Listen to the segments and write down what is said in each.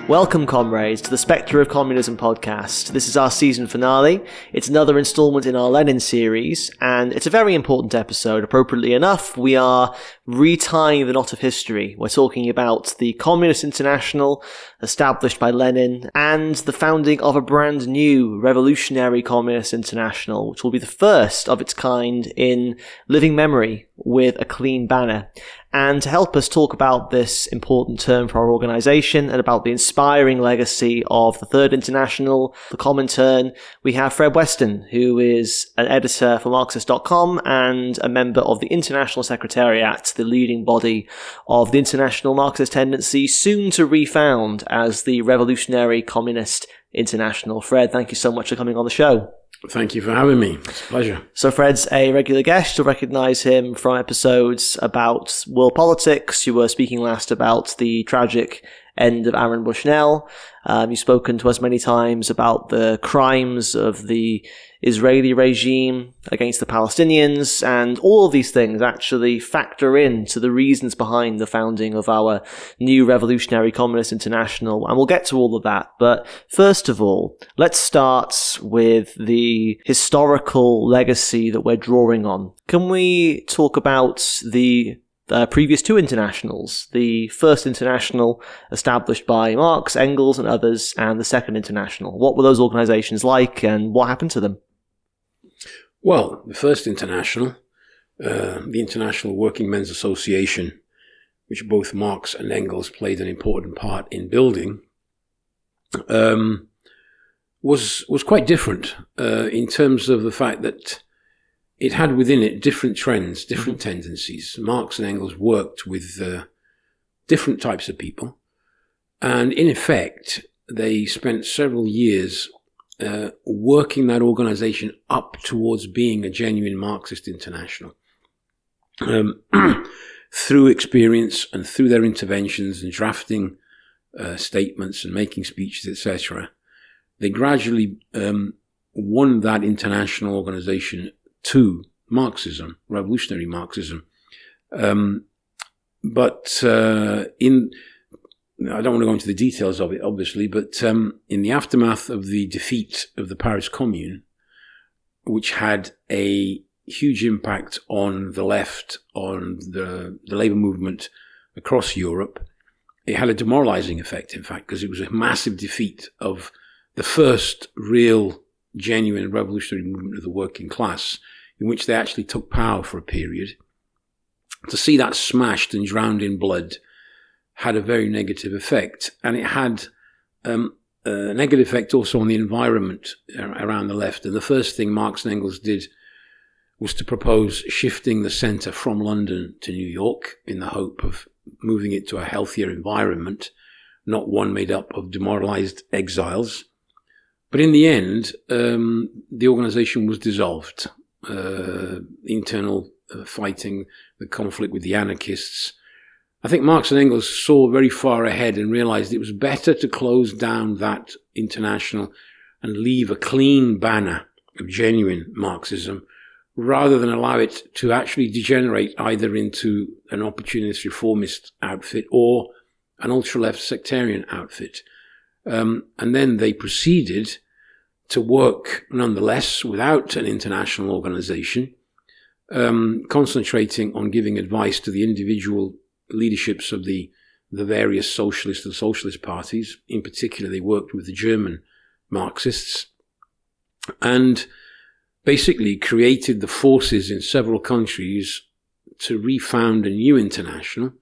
Welcome, comrades, to the Spectre of Communism podcast. This is our season finale. It's another installment in our Lenin series, and it's a very important episode. Appropriately enough, we are retying the knot of history. We're talking about the Communist International established by Lenin and the founding of a brand new revolutionary Communist International, which will be the first of its kind in living memory with a clean banner. And to help us talk about this important term for our organisation and about the inspiring legacy of the Third International, the Comintern, we have Fred Weston, who is an editor for Marxist.com and a member of the International Secretariat, the leading body of the International Marxist Tendency, soon to refound as the Revolutionary Communist International. Fred, thank you so much for coming on the show. Thank you for having me. It's a pleasure. So Fred's a regular guest. You'll recognise him from episodes about world politics. You were speaking last about the tragic end of Aaron Bushnell. You've spoken to us many times about the crimes of the Israeli regime against the Palestinians, and all of these things actually factor into the reasons behind the founding of our new Revolutionary Communist International, and we'll get to all of that. But first of all, let's start with the historical legacy that we're drawing on. Can we talk about the previous two internationals, the first international established by Marx, Engels and others, and the second international? What were those organizations like and what happened to them? Well, the first international, the International Working Men's Association, which both Marx and Engels played an important part in building, was quite different in terms of the fact that it had within it different trends, different tendencies. Marx and Engels worked with different types of people. And in effect, they spent several years working that organization up towards being a genuine Marxist international. Through experience and through their interventions and drafting statements and making speeches, etc., they gradually won that international organization to Marxism, revolutionary Marxism. But I don't want to go into the details of it, obviously, but in the aftermath of the defeat of the Paris Commune, which had a huge impact on the left, on the labour movement across Europe, it had a demoralising effect, in fact, because it was a massive defeat of the first real, genuine revolutionary movement of the working class, in which they actually took power for a period. To see that smashed and drowned in blood had a very negative effect. And it had a negative effect also on the environment around the left. And the first thing Marx and Engels did was to propose shifting the centre from London to New York in the hope of moving it to a healthier environment, not one made up of demoralised exiles. But in the end, the organisation was dissolved. Internal fighting, the conflict with the anarchists. I think Marx and Engels saw very far ahead and realized it was better to close down that international and leave a clean banner of genuine Marxism rather than allow it to actually degenerate either into an opportunist reformist outfit or an ultra-left sectarian outfit. And then they proceeded to work nonetheless without an international organization, concentrating on giving advice to the individual leaderships of the various socialist and socialist parties. In particular, they worked with the German Marxists and basically created the forces in several countries to refound a new international.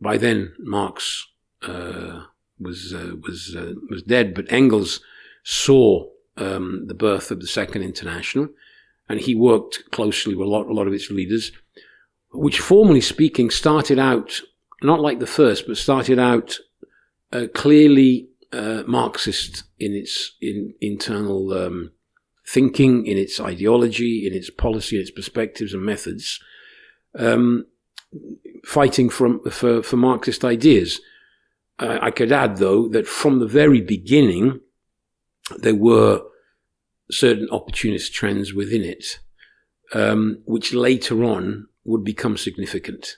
By then, Marx was dead, but Engels saw the birth of the Second International, and he worked closely with a lot of its leaders, which, formally speaking, started out not like the first, but started out clearly Marxist in its internal thinking, in its ideology, in its policy, its perspectives and methods, fighting for Marxist ideas. I could add, though, that from the very beginning, there were certain opportunist trends within it, which later on would become significant.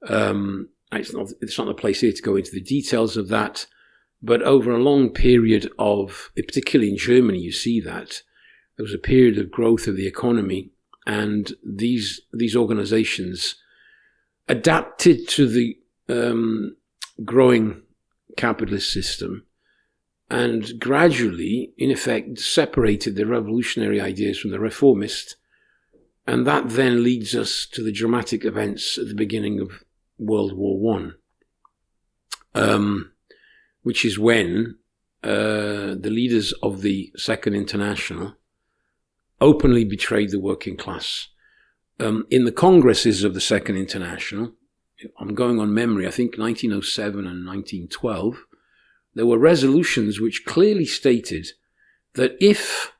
It's not the place here to go into the details of that, But over a long period of, particularly in Germany, you see that there was a period of growth of the economy, and these organizations adapted to the growing capitalist system and gradually, in effect, separated the revolutionary ideas from the reformist. And that then leads us to the dramatic events at the beginning of World War I, which is when the leaders of the Second International openly betrayed the working class. In the congresses of the Second International, I'm going on memory, I think 1907 and 1912, there were resolutions which clearly stated that if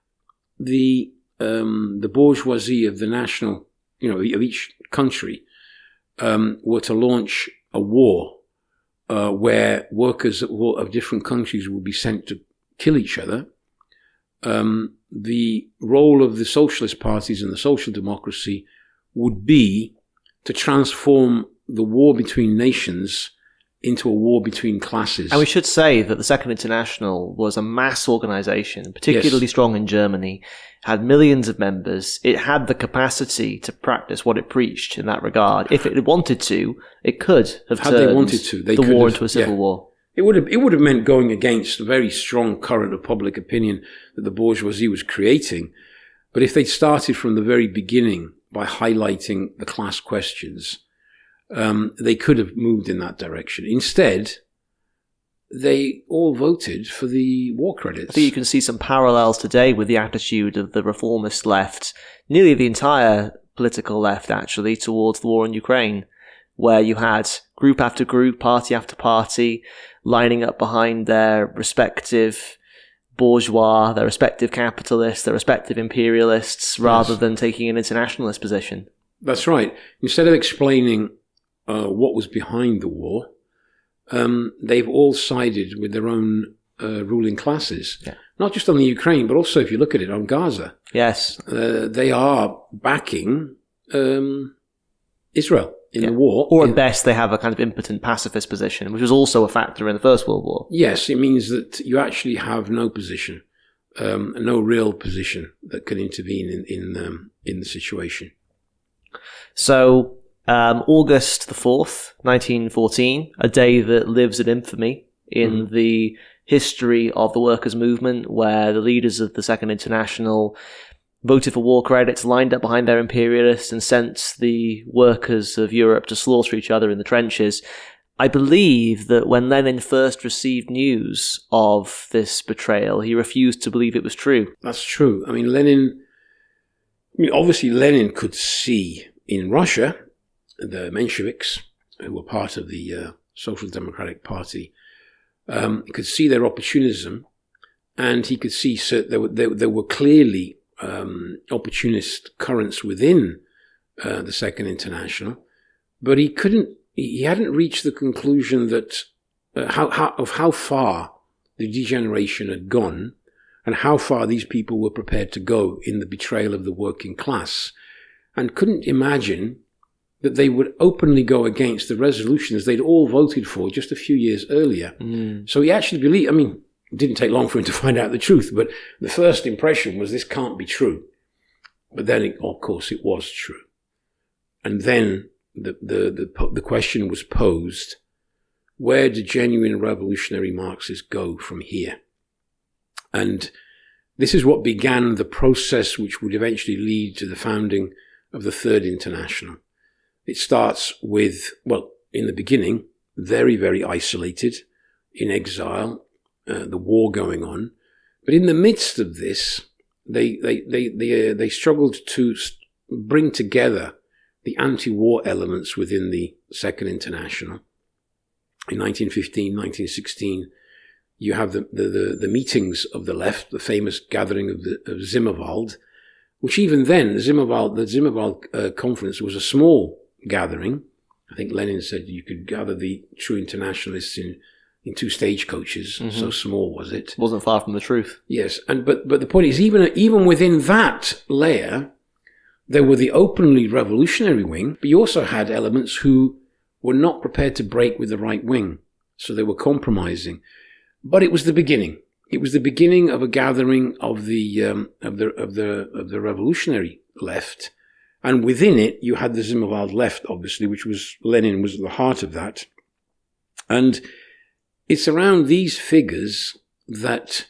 the bourgeoisie of the national, of each country, were to launch a war where workers of different countries would be sent to kill each other, the role of the socialist parties and the social democracy would be to transform the war between nations into a war between classes. And we should say that the Second International was a mass organisation, particularly strong in Germany, had millions of members. It had the capacity to practice what it preached in that regard. If it wanted to, it could have turned the war into a civil war. It would have meant going against a very strong current of public opinion that the bourgeoisie was creating. But if they'd started from the very beginning by highlighting the class questions, they could have moved in that direction. Instead, they all voted for the war credits. I think you can see some parallels today with the attitude of the reformist left, nearly the entire political left actually, towards the war in Ukraine, where you had group after group, party after party, lining up behind their respective bourgeois, their respective capitalists, their respective imperialists, rather than taking an internationalist position. That's right. Instead of explaining what was behind the war, they've all sided with their own ruling classes. Yeah. Not just on the Ukraine, but also if you look at it on Gaza. Yes. They are backing Israel in the war. Or at best, they have a kind of impotent pacifist position, which was also a factor in the First World War. Yes, it means that you actually have no position, no real position that can intervene in the situation. So, August the 4th, 1914, a day that lives in infamy in the history of the workers' movement, where the leaders of the Second International voted for war credits, lined up behind their imperialists, and sent the workers of Europe to slaughter each other in the trenches. I believe that when Lenin first received news of this betrayal, he refused to believe it was true. That's true. Obviously Lenin could see in Russia the Mensheviks, who were part of the Social Democratic Party, he could see their opportunism, and he could see there were clearly opportunist currents within the Second International, but he hadn't reached the conclusion that how far the degeneration had gone, and how far these people were prepared to go in the betrayal of the working class, and couldn't imagine that they would openly go against the resolutions they'd all voted for just a few years earlier. So he actually believed, it didn't take long for him to find out the truth, but the first impression was this can't be true. But then, of course, it was true. And then the question was posed, where do genuine revolutionary Marxists go from here? And this is what began the process which would eventually lead to the founding of the Third International. It starts with, in the beginning, very, very isolated, in exile, the war going on. But in the midst of this, they struggled to bring together the anti-war elements within the Second International. In 1915, 1916, you have the meetings of the left, the famous gathering of Zimmerwald, which even then, the Zimmerwald conference was a small gathering. I think Lenin said you could gather the true internationalists in two stagecoaches. So small was it. Wasn't far from the truth. Yes, but the point is, even within that layer, there were the openly revolutionary wing, but you also had elements who were not prepared to break with the right wing. So they were compromising. But it was the beginning. It was the beginning of a gathering of the revolutionary left, and within it you had the Zimmerwald left, obviously, which was Lenin was at the heart of that. And it's around these figures that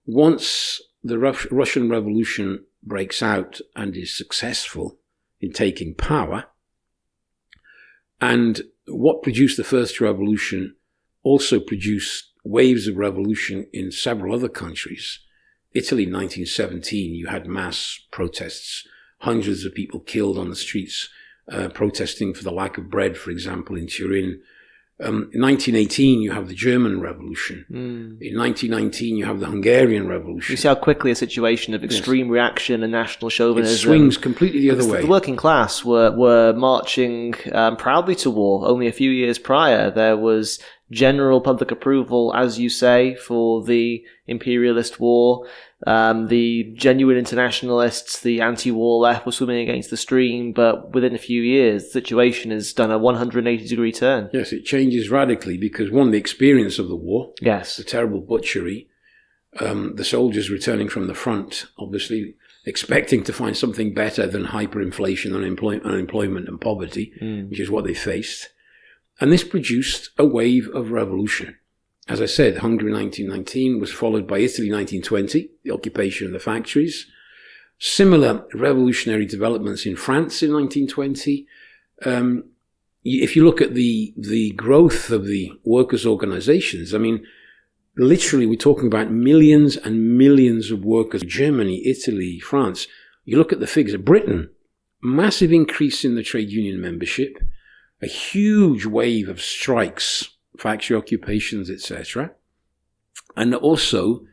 once the Russian Revolution breaks out and is successful in taking power, and what produced the first revolution also produced waves of revolution in several other countries. Italy in 1917, you had mass protests, hundreds of people killed on the streets, protesting for the lack of bread, for example, in Turin. In 1918, you have the German Revolution. In 1919, you have the Hungarian Revolution. You see how quickly a situation of extreme reaction and national chauvinism... It swings completely the other way. The working class were marching proudly to war. Only a few years prior, there was general public approval, as you say, for the imperialist war. The genuine internationalists, the anti-war left, were swimming against the stream, but within a few years, the situation has done a 180-degree turn. Yes, it changes radically because, one, the experience of the war, yes, the terrible butchery, the soldiers returning from the front, obviously expecting to find something better than hyperinflation, unemployment and poverty, which is what they faced. And this produced a wave of revolution. As I said, Hungary 1919 was followed by Italy 1920, the occupation of the factories. Similar revolutionary developments in France in 1920. If you look at the growth of the workers' organizations, I mean, literally we're talking about millions and millions of workers. Germany, Italy, France. You look at the figures. Britain, massive increase in the trade union membership, a huge wave of strikes, factory occupations, etc. And also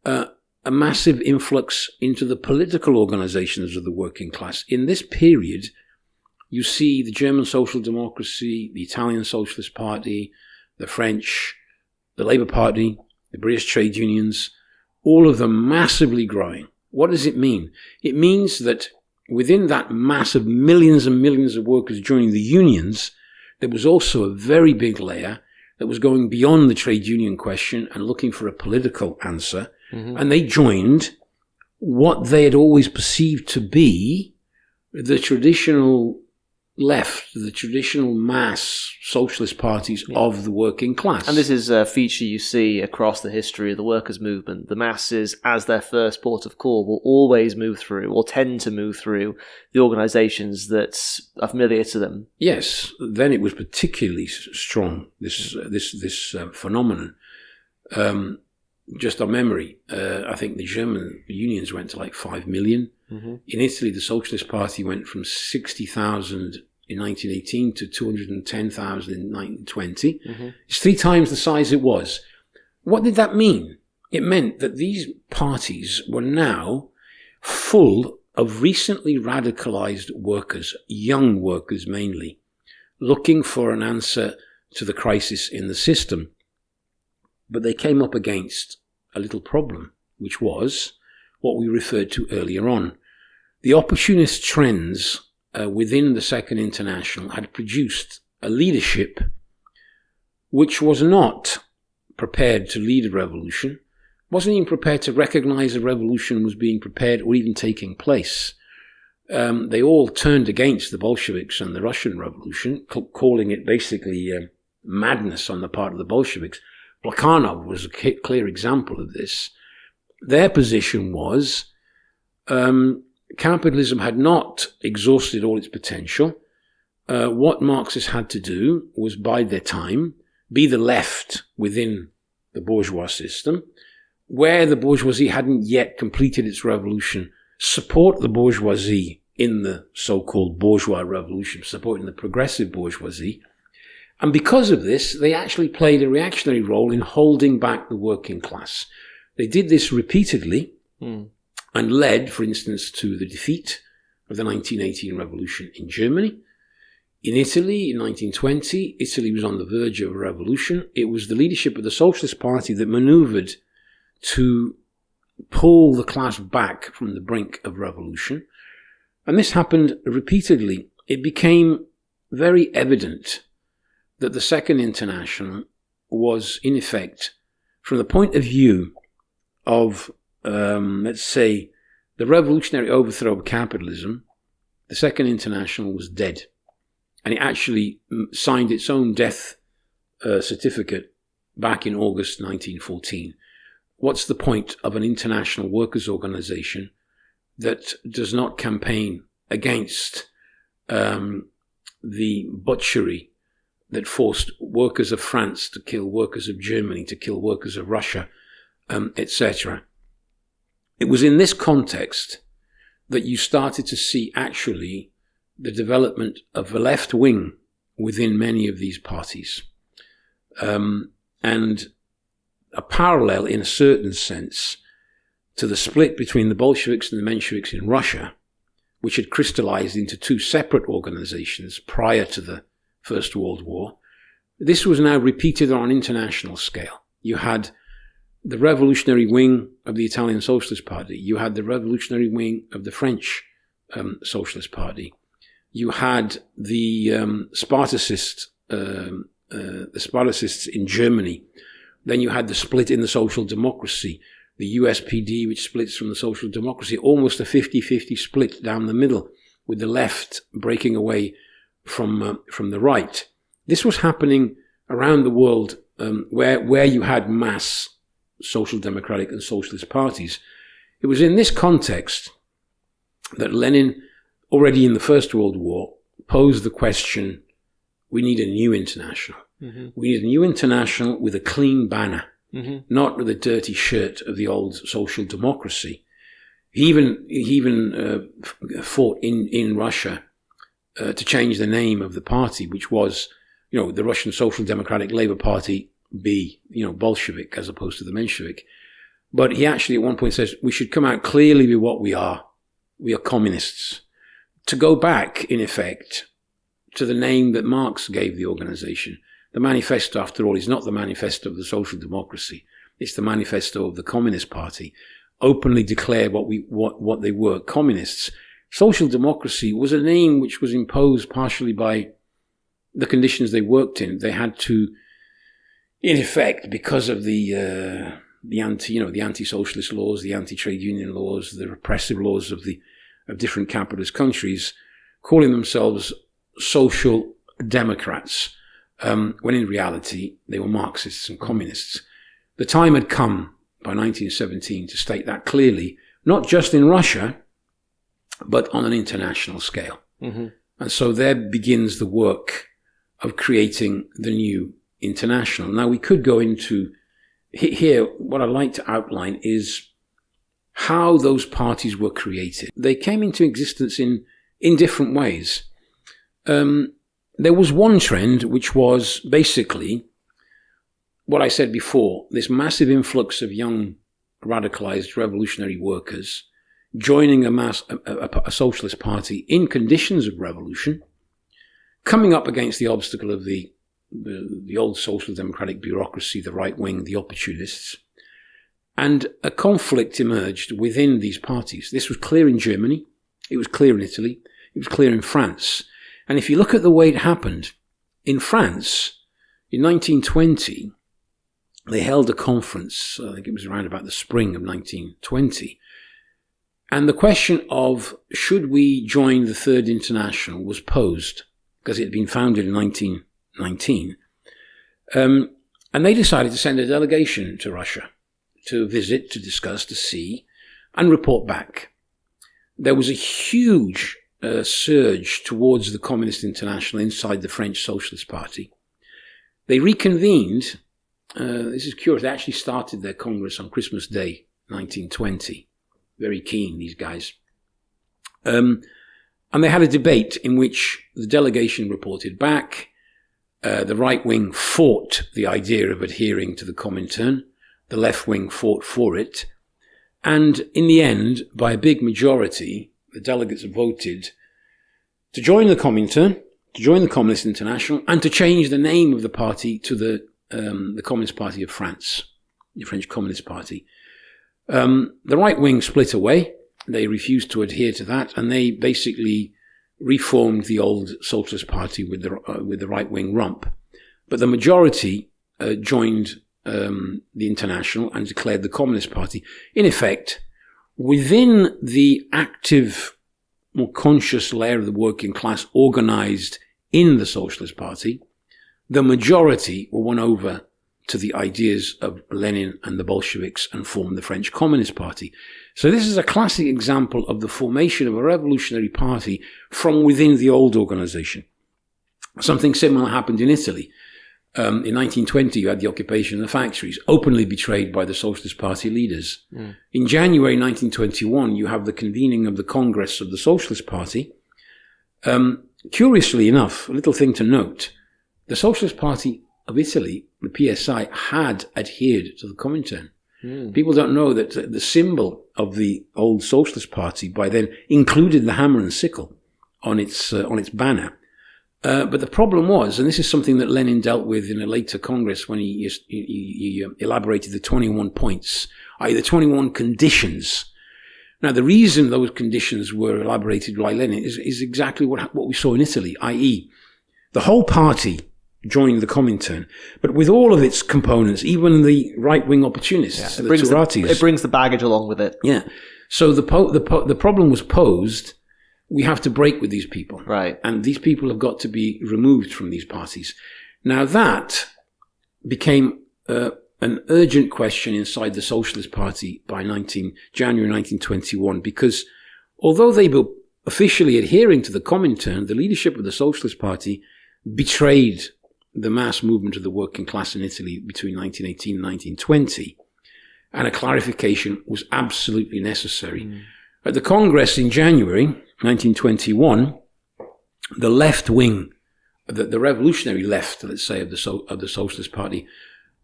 a massive influx into the political organizations of the working class. In this period, you see the German Social Democracy, the Italian Socialist Party, the French, the Labour Party, the British trade unions, all of them massively growing. What does it mean? It means that within that mass of millions and millions of workers joining the unions, there was also a very big layer that was going beyond the trade union question and looking for a political answer. Mm-hmm. And they joined what they had always perceived to be the traditional left, the traditional mass socialist parties of the working class. And this is a feature you see across the history of the workers' movement. The masses, as their first port of call, will always move through, or tend to move through, the organisations that are familiar to them. Yes, then it was particularly strong, this phenomenon. Just on memory, I think the German unions went to like 5 million. Mm-hmm. In Italy, the Socialist Party went from 60,000 in 1918 to 210,000 in 1920. Mm-hmm. It's 3 times the size it was. What did that mean? It meant that these parties were now full of recently radicalized workers, young workers mainly, looking for an answer to the crisis in the system. But they came up against a little problem, which was what we referred to earlier on. The opportunist trends within the Second International had produced a leadership which was not prepared to lead a revolution, wasn't even prepared to recognize a revolution was being prepared or even taking place. They all turned against the Bolsheviks and the Russian Revolution, calling it basically madness on the part of the Bolsheviks. Plekhanov was a clear example of this. Their position was capitalism had not exhausted all its potential. What Marxists had to do was bide their time, be the left within the bourgeois system, where the bourgeoisie hadn't yet completed its revolution, support the bourgeoisie in the so-called bourgeois revolution, supporting the progressive bourgeoisie. And because of this, they actually played a reactionary role in holding back the working class. They did this repeatedly and led, for instance, to the defeat of the 1918 revolution in Germany. In Italy, in 1920, Italy was on the verge of a revolution. It was the leadership of the Socialist Party that maneuvered to pull the class back from the brink of revolution. And this happened repeatedly. It became very evident that the Second International was, in effect, from the point of view of, let's say, the revolutionary overthrow of capitalism, the Second International was dead. And it actually signed its own death certificate back in August 1914. What's the point of an international workers' organization that does not campaign against the butchery that forced workers of France to kill workers of Germany, to kill workers of Russia, etc.? It was in this context that you started to see actually the development of a left wing within many of these parties. And a parallel, in a certain sense, to the split between the Bolsheviks and the Mensheviks in Russia, which had crystallized into two separate organizations prior to the First World War. This was now repeated on an international scale. You had the revolutionary wing of the Italian Socialist Party. You had the revolutionary wing of the French Socialist Party. You had the Spartacists in Germany. Then you had the split in the Social Democracy, the USPD, which splits from the Social Democracy, almost a 50-50 split down the middle, with the left breaking away from the right. This was happening around the world, where you had mass social democratic and socialist parties. It was in this context that Lenin, already in the First World War, posed the question, we need a new international. Mm-hmm. We need a new international with a clean banner, not with a dirty shirt of the old social democracy. He even fought in Russia to change the name of the party, which was, the Russian Social Democratic Labour Party, Bolshevik, as opposed to the Menshevik. But he actually at one point says, we should come out clearly with what we are. We are communists. To go back, in effect, to the name that Marx gave the organization. The manifesto, after all, is not the manifesto of the social democracy. It's the manifesto of the Communist Party. Openly declare what they were, communists. Social democracy was a name which was imposed partially by the conditions they worked in. They had to, in effect, because of the anti-socialist laws, the anti-trade union laws, the repressive laws of different capitalist countries, calling themselves social democrats, when in reality they were Marxists and communists. The time had come by 1917 to state that clearly, not just in Russia, but on an international scale. Mm-hmm. And so there begins the work of creating the new international. Now we could go into here, what I'd like to outline is how those parties were created. They came into existence in different ways. There was one trend, which was basically what I said before, this massive influx of young radicalized revolutionary workers joining a socialist party in conditions of revolution, coming up against the obstacle of the old social democratic bureaucracy, the right wing, the opportunists, and a conflict emerged within these parties. This was clear in Germany, it was clear in Italy, it was clear in France. And if you look at the way it happened, in France, in 1920, they held a conference, I think it was around about the spring of 1920, and the question of should we join the Third International was posed, because it had been founded in 1919. And they decided to send a delegation to Russia to visit, to discuss, to see, and report back. There was a huge surge towards the Communist International inside the French Socialist Party. They reconvened. This is curious. They actually started their Congress on Christmas Day, 1920. Very keen, these guys. And they had a debate in which the delegation reported back. The right wing fought the idea of adhering to the Comintern. The left wing fought for it. And in the end, by a big majority, the delegates voted to join the Comintern, to join the Communist International, and to change the name of the party to the Communist Party of France, the French Communist Party. The right wing split away. They refused to adhere to that, and they basically reformed the old Socialist Party with the right wing rump. But the majority joined the International and declared the Communist Party. In effect, within the active, more conscious layer of the working class organized in the Socialist Party, the majority were won over to the ideas of Lenin and the Bolsheviks and formed the French Communist Party. So this is a classic example of the formation of a revolutionary party from within the old organization. Something similar happened in Italy. In 1920, you had the occupation of the factories, openly betrayed by the Socialist Party leaders. In January 1921, you have the convening of the Congress of the Socialist Party. Curiously enough, a little thing to note, the Socialist Party of Italy, the PSI, had adhered to the Comintern. People don't know that the symbol of the old Socialist Party by then included the hammer and sickle on its banner. But the problem was, and this is something that Lenin dealt with in a later Congress when he elaborated the 21 points, i.e. the 21 conditions. Now, the reason those conditions were elaborated by Lenin is exactly what we saw in Italy, i.e. the whole party joined the Comintern, but with all of its components, even the right-wing opportunists, the Turatis. It brings the baggage along with it. Yeah. So the problem was posed, we have to break with these people. Right. And these people have got to be removed from these parties. Now that became an urgent question inside the Socialist Party by January 1921, because although they were officially adhering to the Comintern, the leadership of the Socialist Party betrayed the mass movement of the working class in Italy between 1918 and 1920, and a clarification was absolutely necessary. At the Congress in January 1921, the left wing, the revolutionary left, let's say, of the Socialist Party,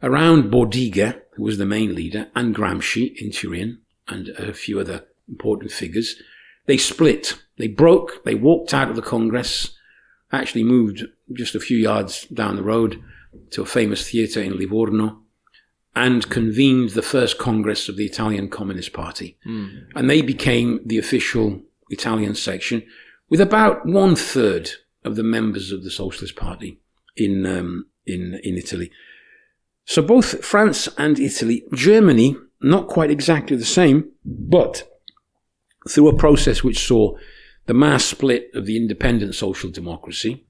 around Bordiga, who was the main leader, and Gramsci in Turin, and a few other important figures, they split. They broke. They walked out of the Congress, actually moved just a few yards down the road to a famous theatre in Livorno, and convened the first Congress of the Italian Communist Party. And they became the official Italian section, with about 1/3 of the members of the Socialist Party in Italy. So both France and Italy, Germany, not quite exactly the same, but through a process which saw the mass split of the independent social democracy,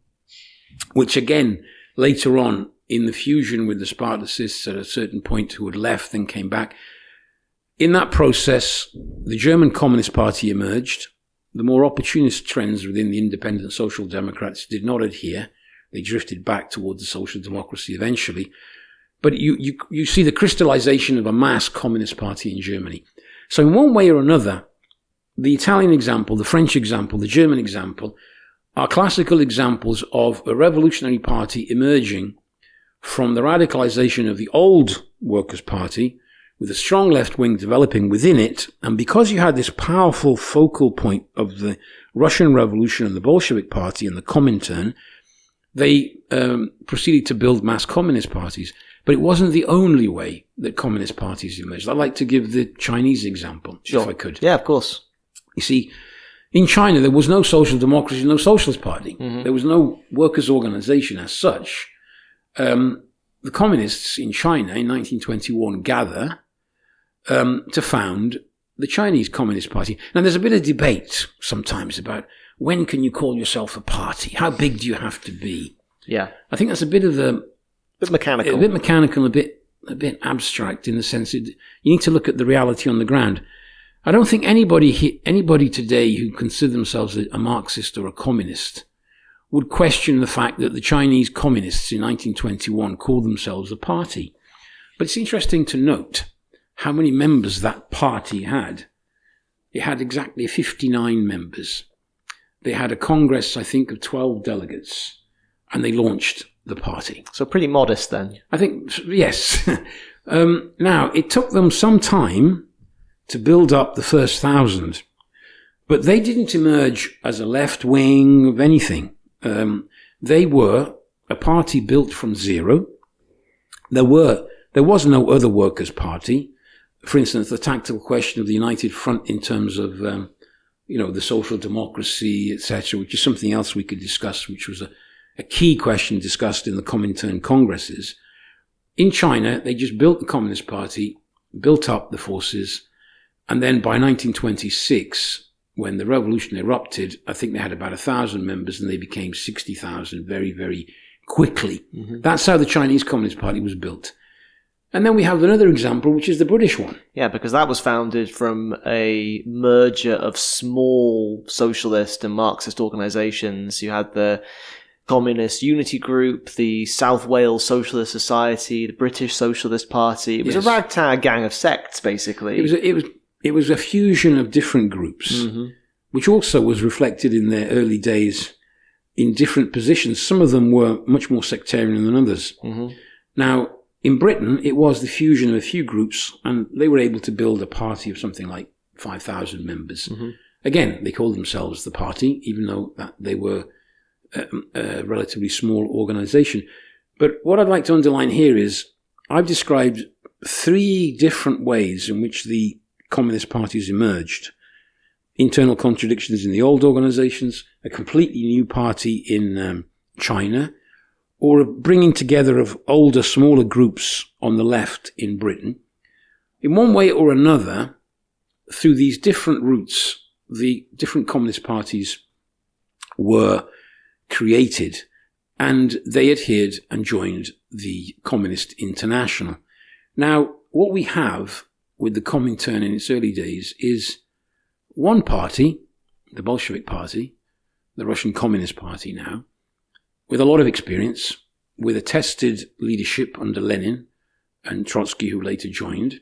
which again, later on, in the fusion with the Spartacists at a certain point who had left and came back, in that process, the German Communist Party emerged. The more opportunist trends within the independent Social Democrats did not adhere. They drifted back towards the social democracy eventually. But you see the crystallization of a mass communist party in Germany. So in one way or another, the Italian example, the French example, the German example are classical examples of a revolutionary party emerging from the radicalization of the old Workers' Party, with a strong left wing developing within it. And because you had this powerful focal point of the Russian Revolution and the Bolshevik Party and the Comintern, they proceeded to build mass communist parties. But it wasn't the only way that communist parties emerged. I'd like to give the Chinese example, if I could. Yeah, of course. You see, in China, there was no social democracy, no socialist party. There was no workers' organization as such. The communists in China in 1921 gather to found the Chinese Communist Party. Now, there's a bit of debate sometimes about when can you call yourself a party? How big do you have to be? Yeah. I think that's a bit of a mechanical. A bit mechanical, a bit abstract in the sense that you need to look at the reality on the ground. I don't think anybody today who consider themselves a Marxist or a communist would question the fact that the Chinese communists in 1921 called themselves a party. But it's interesting to note how many members that party had. It had exactly 59 members. They had a congress, I think, of 12 delegates, and they launched the party. So pretty modest then. I think, yes. Now, it took them some time to build up the first 1,000, but they didn't emerge as a left wing of anything. They were a party built from zero. There was no other workers' party. For instance, the tactical question of the United Front in terms of, the social democracy, etc., which is something else we could discuss, which was a key question discussed in the Comintern congresses. in China, they just built the Communist Party, built up the forces, and then by 1926, when the revolution erupted, I think they had about 1,000 members, and they became 60,000 very, very quickly. Mm-hmm. That's how the Chinese Communist Party was built. And then we have another example, which is the British one. Yeah, because that was founded from a merger of small socialist and Marxist organisations. You had the Communist Unity Group, the South Wales Socialist Society, the British Socialist Party. It was a ragtag gang of sects, basically. It was a fusion of different groups, mm-hmm. which also was reflected in their early days in different positions. Some of them were much more sectarian than others. Mm-hmm. Now, in Britain, it was the fusion of a few groups, and they were able to build a party of something like 5,000 members. Mm-hmm. Again, they called themselves the party, even though that they were a relatively small organisation. But what I'd like to underline here is I've described 3 different ways in which the Communist parties emerged. Internal contradictions in the old organisations, a completely new party in China, or a bringing together of older, smaller groups on the left in Britain. In one way or another, through these different routes, the different communist parties were created, and they adhered and joined the Communist International. Now, what we have with the Comintern in its early days is one party, the Bolshevik Party, the Russian Communist Party now, with a lot of experience, with a tested leadership under Lenin and Trotsky, who later joined,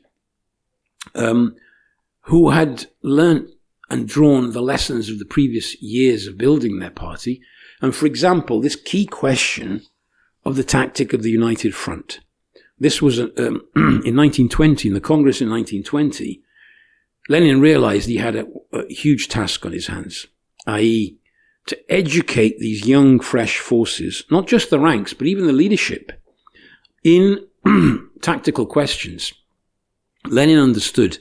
who had learnt and drawn the lessons of the previous years of building their party. And for example, this key question of the tactic of the United Front. This was in 1920, in the Congress in 1920, Lenin realized he had a huge task on his hands, i.e., to educate these young, fresh forces, not just the ranks, but even the leadership, in tactical questions. Lenin understood,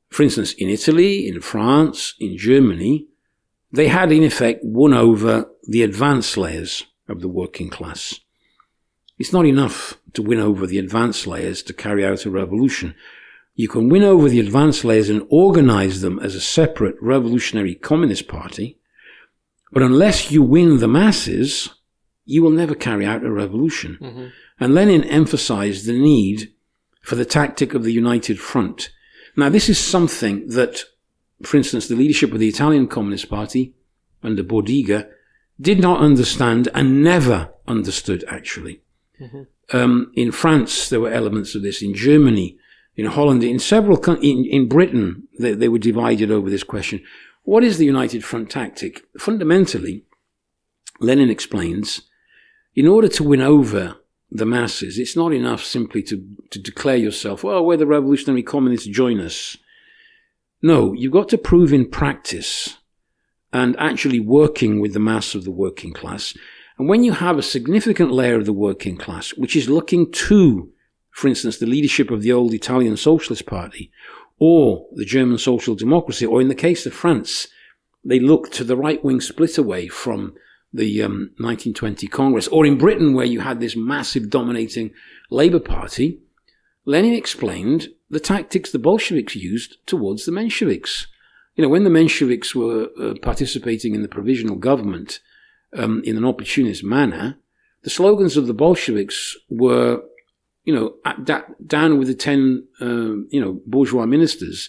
for instance, in Italy, in France, in Germany, they had in effect won over the advanced layers of the working class. It's not enough to win over the advanced layers to carry out a revolution. You can win over the advanced layers and organize them as a separate revolutionary communist party, but unless you win the masses, you will never carry out a revolution. Mm-hmm. And Lenin emphasized the need for the tactic of the United Front. Now, this is something that, for instance, the leadership of the Italian Communist Party under Bordiga did not understand and never understood, actually. Mm-hmm. In France, there were elements of this. In Germany, in Holland, in Britain, they were divided over this question. What is the United Front tactic? Fundamentally, Lenin explains, in order to win over the masses, it's not enough simply to declare yourself, well, we're the revolutionary communists, join us. No, you've got to prove in practice and actually working with the mass of the working class. And when you have a significant layer of the working class, which is looking to, for instance, the leadership of the old Italian Socialist Party, or the German Social Democracy, or in the case of France, they look to the right-wing split away from the 1920 Congress, or in Britain, where you had this massive dominating Labour Party, Lenin explained the tactics the Bolsheviks used towards the Mensheviks. You know, when the Mensheviks were participating in the provisional government in an opportunist manner, the slogans of the Bolsheviks were, down with the 10, bourgeois ministers,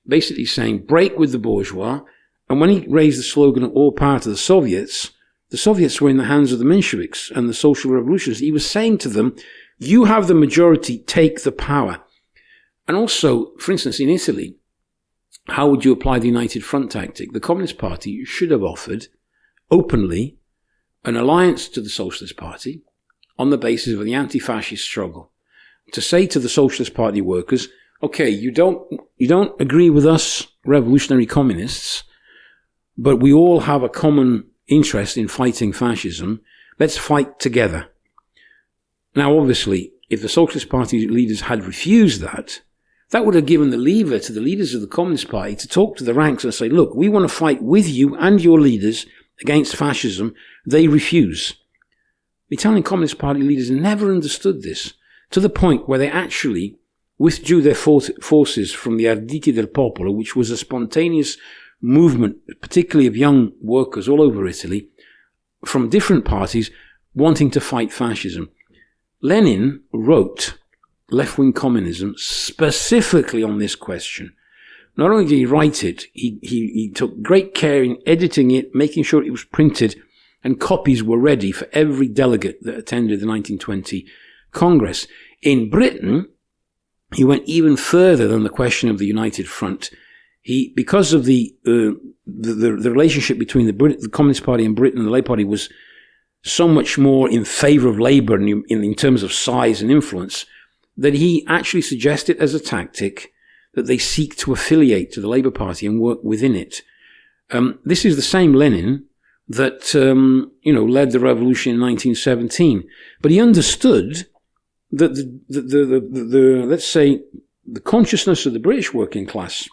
basically saying, break with the bourgeois. And when he raised the slogan of all power to the Soviets were in the hands of the Mensheviks and the social revolutionists. He was saying to them, you have the majority, take the power. And also, for instance, in Italy, how would you apply the United Front tactic? The Communist Party should have offered openly an alliance to the Socialist Party on the basis of the anti-fascist struggle. To say to the Socialist Party workers, okay, you don't agree with us, revolutionary communists, but we all have a common interest in fighting fascism. Let's fight together. Now, obviously, if the Socialist Party leaders had refused that, that would have given the lever to the leaders of the Communist Party to talk to the ranks and say, look, we want to fight with you and your leaders against fascism. They refuse. The Italian Communist Party leaders never understood this, to the point where they actually withdrew their forces from the Arditi del Popolo, which was a spontaneous movement, particularly of young workers all over Italy, from different parties wanting to fight fascism. Lenin wrote Left-Wing Communism specifically on this question. Not only did he write it, he took great care in editing it, making sure it was printed, and copies were ready for every delegate that attended the 1920 Congress. In Britain, he went even further than the question of the United Front. Because of the relationship between the Communist Party in Britain and the Labour Party was so much more in favour of Labour in terms of size and influence, that he actually suggested as a tactic that they seek to affiliate to the Labour Party and work within it. This is the same Lenin that led the revolution in 1917, but he understood that let's say the consciousness of the British working class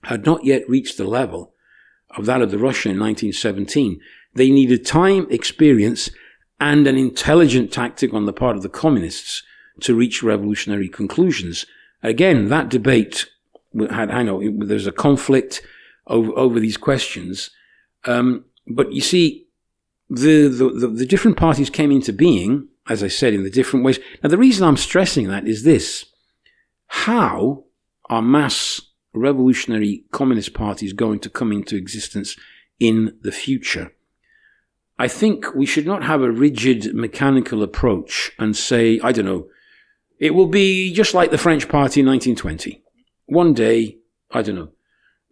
had not yet reached the level of that of the Russian in 1917. They needed time, experience, and an intelligent tactic on the part of the communists to reach revolutionary conclusions. Again, that debate there's a conflict over these questions. But you see, the different parties came into being, as I said, in the different ways. Now, the reason I'm stressing that is this. How are mass revolutionary communist parties going to come into existence in the future? I think we should not have a rigid mechanical approach and say, I don't know, it will be just like the French Party in 1920. One day, I don't know,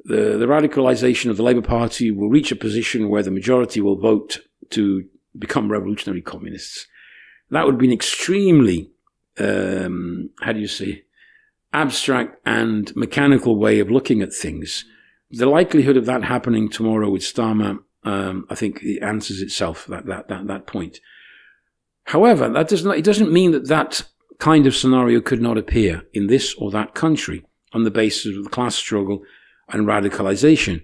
the radicalization of the Labour Party will reach a position where the majority will vote to become revolutionary communists. That would be an extremely, abstract and mechanical way of looking at things. The likelihood of that happening tomorrow with Starmer, I think it answers itself, that point. However, it doesn't mean that kind of scenario could not appear in this or that country on the basis of the class struggle and radicalization.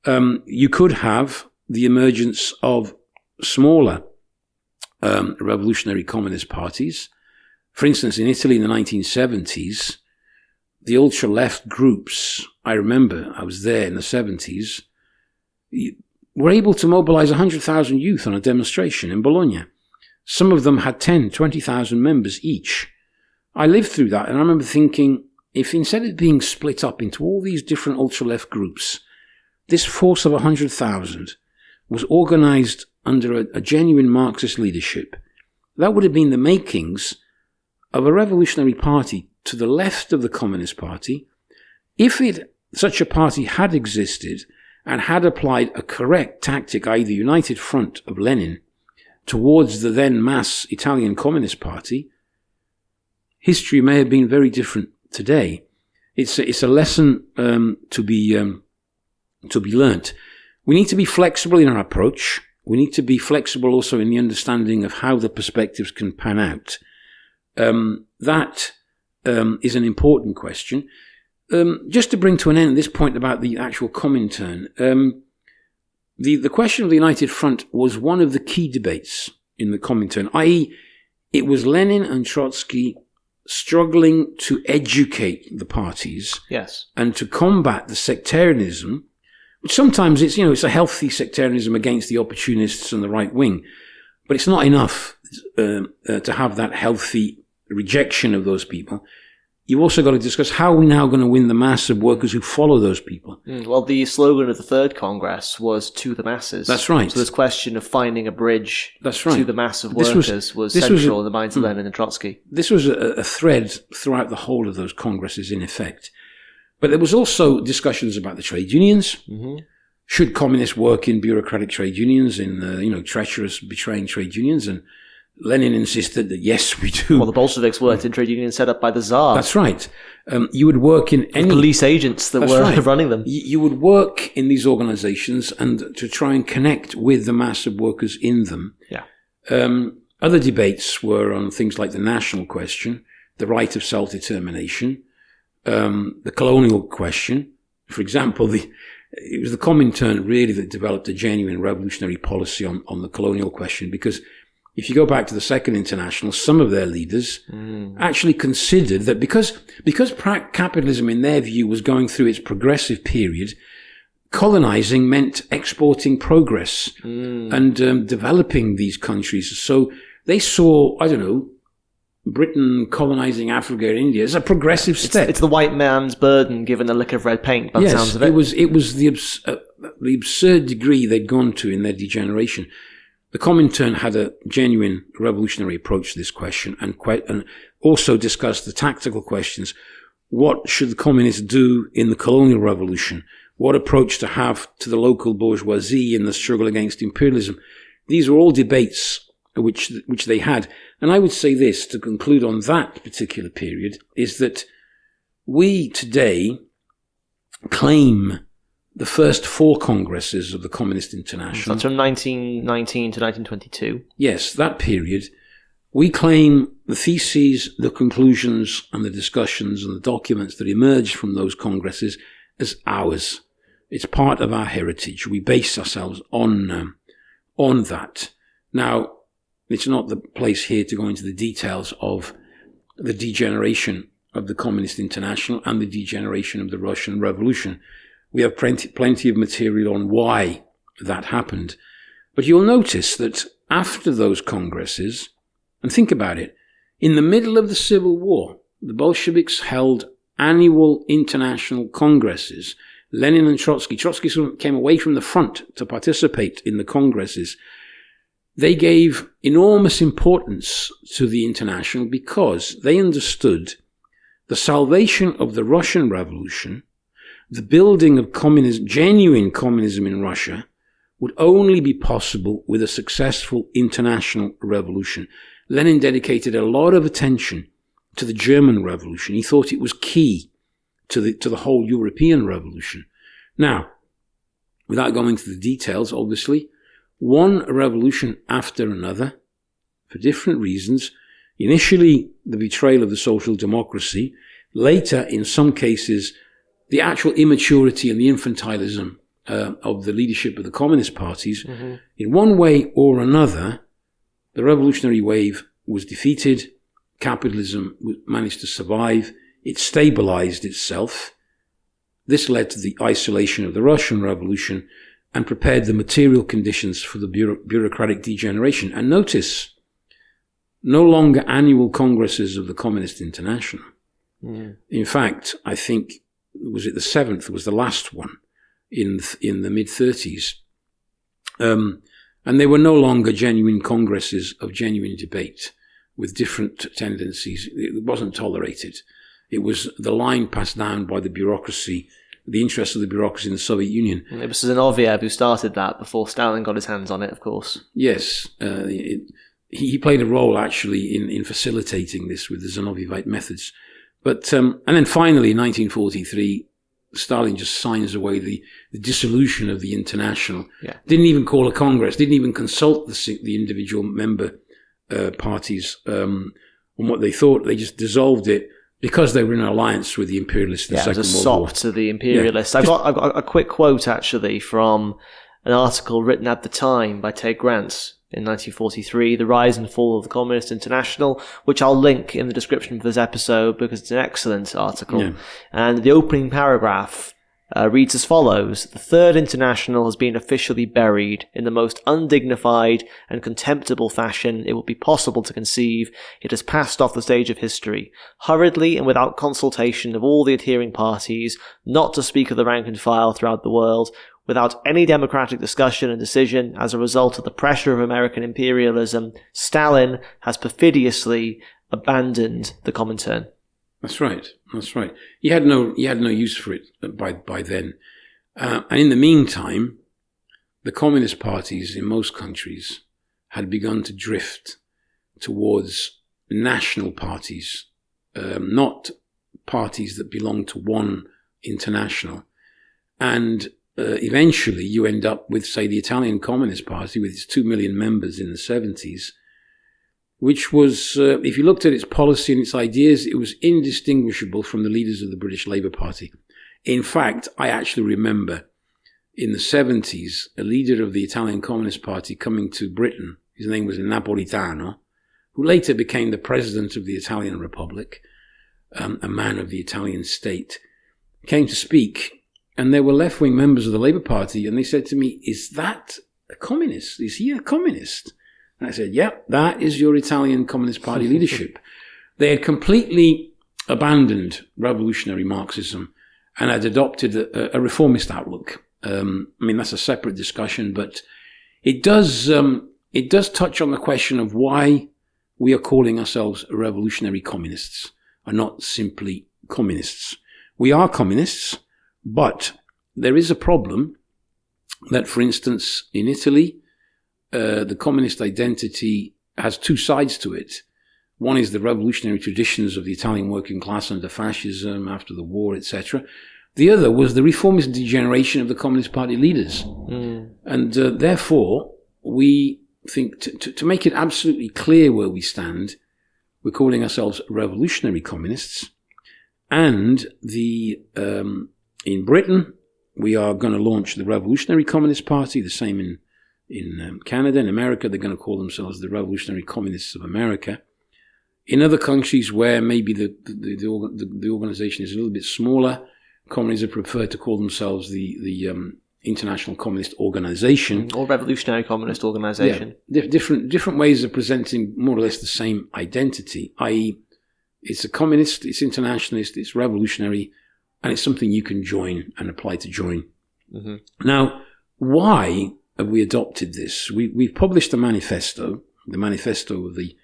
You could have the emergence of smaller revolutionary communist parties. For instance, in Italy in the 1970s, the ultra-left groups, I remember, I was there in the 70s, were able to mobilize 100,000 youth on a demonstration in Bologna. Some of them had 10, 20,000 members each. I lived through that, and I remember thinking, if instead of being split up into all these different ultra-left groups, this force of 100,000 was organized under a genuine Marxist leadership, that would have been the makings of a revolutionary party to the left of the Communist Party. If such a party had existed and had applied a correct tactic, i.e. the United Front of Lenin, towards the then mass Italian Communist Party, history may have been very different today. It's a lesson to be learnt. We need to be flexible in our approach. We need to be flexible also in the understanding of how the perspectives can pan out. That is an important question. Just to bring to an end this point about the actual Comintern, the question of the United Front was one of the key debates in the Comintern, i.e. it was Lenin and Trotsky struggling to educate the parties, yes, and to combat the sectarianism, which sometimes it's a healthy sectarianism against the opportunists and the right wing, but it's not enough to have that healthy rejection of those people. You've also got to discuss how are we now going to win the mass of workers who follow those people. Well, the slogan of the Third Congress was "to the masses." That's right. So this question of finding a bridge That's right. to the mass of workers was central in the minds of Lenin and Trotsky. This was a thread throughout the whole of those congresses, in effect. But there was also discussions about the trade unions. Mm-hmm. Should communists work in bureaucratic trade unions, in treacherous, betraying trade unions? And Lenin insisted that yes, we do. Well, the Bolsheviks worked in trade unions set up by the Tsar. That's right. You would work in any police agents that were running them. You would work in these organizations and to try and connect with the mass of workers in them. Yeah. Other debates were on things like the national question, the right of self-determination, the colonial question. For example, it was the Comintern really that developed a genuine revolutionary policy on the colonial question, because if you go back to the Second International, some of their leaders actually considered that because capitalism, in their view, was going through its progressive period, colonizing meant exporting progress and developing these countries. So they saw, I don't know, Britain colonizing Africa and India as a progressive step. It's the white man's burden given a lick of red paint, by the sounds of it. It was the absurd degree they'd gone to in their degeneration. The Comintern had a genuine revolutionary approach to this question and also discussed the tactical questions. What should the communists do in the colonial revolution? What approach to have to the local bourgeoisie in the struggle against imperialism? These are all debates which they had. And I would say this, to conclude on that particular period, is that we today claim the first 4 congresses of the Communist International. That's from 1919 to 1922. Yes, that period. We claim the theses, the conclusions, and the discussions and the documents that emerged from those congresses as ours. It's part of our heritage. We base ourselves on that. Now, it's not the place here to go into the details of the degeneration of the Communist International and the degeneration of the Russian Revolution. We have plenty of material on why that happened. But you'll notice that after those congresses, and think about it, in the middle of the Civil War, the Bolsheviks held annual international congresses. Lenin and Trotsky came away from the front to participate in the congresses. They gave enormous importance to the international because they understood the salvation of the Russian Revolution, the building of communism, genuine communism in Russia, would only be possible with a successful international revolution. Lenin dedicated a lot of attention to the German Revolution. He thought it was key to the whole European revolution. Now, without going into the details, obviously, one revolution after another, for different reasons, initially the betrayal of the social democracy, later, in some cases, the actual immaturity and the infantilism of the leadership of the communist parties, in one way or another, the revolutionary wave was defeated, capitalism managed to survive, it stabilized itself. This led to the isolation of the Russian Revolution and prepared the material conditions for the bureaucratic degeneration. And notice, no longer annual congresses of the Communist International. In fact, I think, was it the 7th, was the last one in the mid-30s. And they were no longer genuine congresses of genuine debate with different tendencies. It wasn't tolerated. It was the line passed down by the bureaucracy, the interests of the bureaucracy in the Soviet Union. It was Zinoviev who started that before Stalin got his hands on it, of course. Yes. He played a role, actually, in facilitating this with the Zinovievite methods. But and then finally, in 1943, Stalin just signs away the dissolution of the International. Yeah. Didn't even call a Congress, didn't even consult the individual member parties on what they thought. They just dissolved it because they were in an alliance with the imperialists in the Second World War. It was a sop to the imperialists. Yeah. I've got a quick quote, actually, from an article written at the time by Ted Grant in 1943, The Rise and Fall of the Communist International, which I'll link in the description for this episode because it's an excellent article. Yeah. And the opening paragraph reads as follows: "The Third International has been officially buried in the most undignified and contemptible fashion it would be possible to conceive. It has passed off the stage of history, hurriedly and without consultation of all the adhering parties, not to speak of the rank and file throughout the world, without any democratic discussion and decision as a result of the pressure of American imperialism. Stalin has perfidiously abandoned the Comintern." That's right. That's right. He had no use for it by then. And in the meantime, the communist parties in most countries had begun to drift towards national parties, not parties that belonged to one international. And eventually you end up with, say, the Italian Communist Party with its 2 million members in the 70s, which was, if you looked at its policy and its ideas, it was indistinguishable from the leaders of the British Labour Party. In fact, I actually remember in the 70s, a leader of the Italian Communist Party coming to Britain his name was Napolitano, who later became the president of the Italian Republic, a man of the Italian state, came to speak, and there were left-wing members of the Labour Party, and they said to me, "Is that a communist? Is he a communist?" And I said, "Yeah, that is your Italian Communist Party leadership." They had completely abandoned revolutionary Marxism and had adopted a reformist outlook. I mean, that's a separate discussion, but it does touch on the question of why we are calling ourselves revolutionary communists and not simply communists. We are communists, but there is a problem that, for instance, in Italy, the communist identity has two sides to it. One is the revolutionary traditions of the Italian working class under fascism, after the war, etc. The other was the reformist degeneration of the Communist Party leaders. And therefore, we think to make it absolutely clear where we stand, we're calling ourselves revolutionary communists. And in Britain, we are going to launch the Revolutionary Communist Party, the same in Canada. In America, they're going to call themselves the Revolutionary Communists of America. In other countries where maybe the organization is a little bit smaller, communists have preferred to call themselves the International Communist Organization. Or Revolutionary Communist Organization. Yeah, different ways of presenting more or less the same identity, i.e. it's a communist, it's internationalist, it's revolutionary, and it's something you can join and apply to join. Mm-hmm. Now, why have we adopted this? We've published a manifesto, the manifesto of the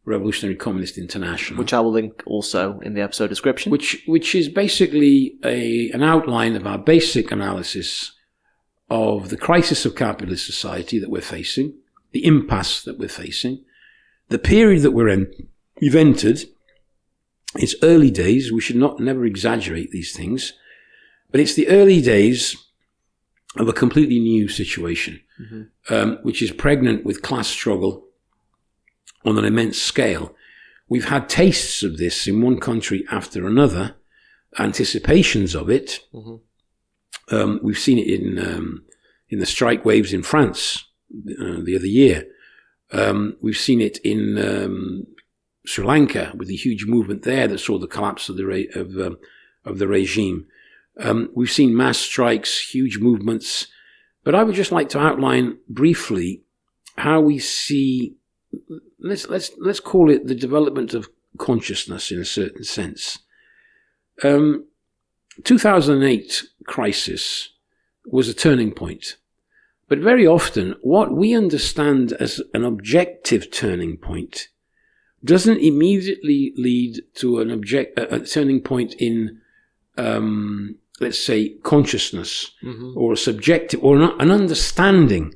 Revolutionary Communist International, which I will link also in the episode description, which is basically an outline of our basic analysis of the crisis of capitalist society that we're facing, the impasse that we're facing, the period that we've entered. It's early days. We should never exaggerate these things, but it's the early days of a completely new situation, which is pregnant with class struggle on an immense scale. We've had tastes of this in one country after another, anticipations of it. We've seen it in the strike waves in France the other year. We've seen it in Sri Lanka with the huge movement there that saw the collapse of the regime. We've seen mass strikes, huge movements. But I would just like to outline briefly how we see. Let's call it the development of consciousness in a certain sense. 2008 crisis was a turning point. But very often, what we understand as an objective turning point doesn't immediately lead to a turning point in, let's say, consciousness, or a subjective, or an understanding.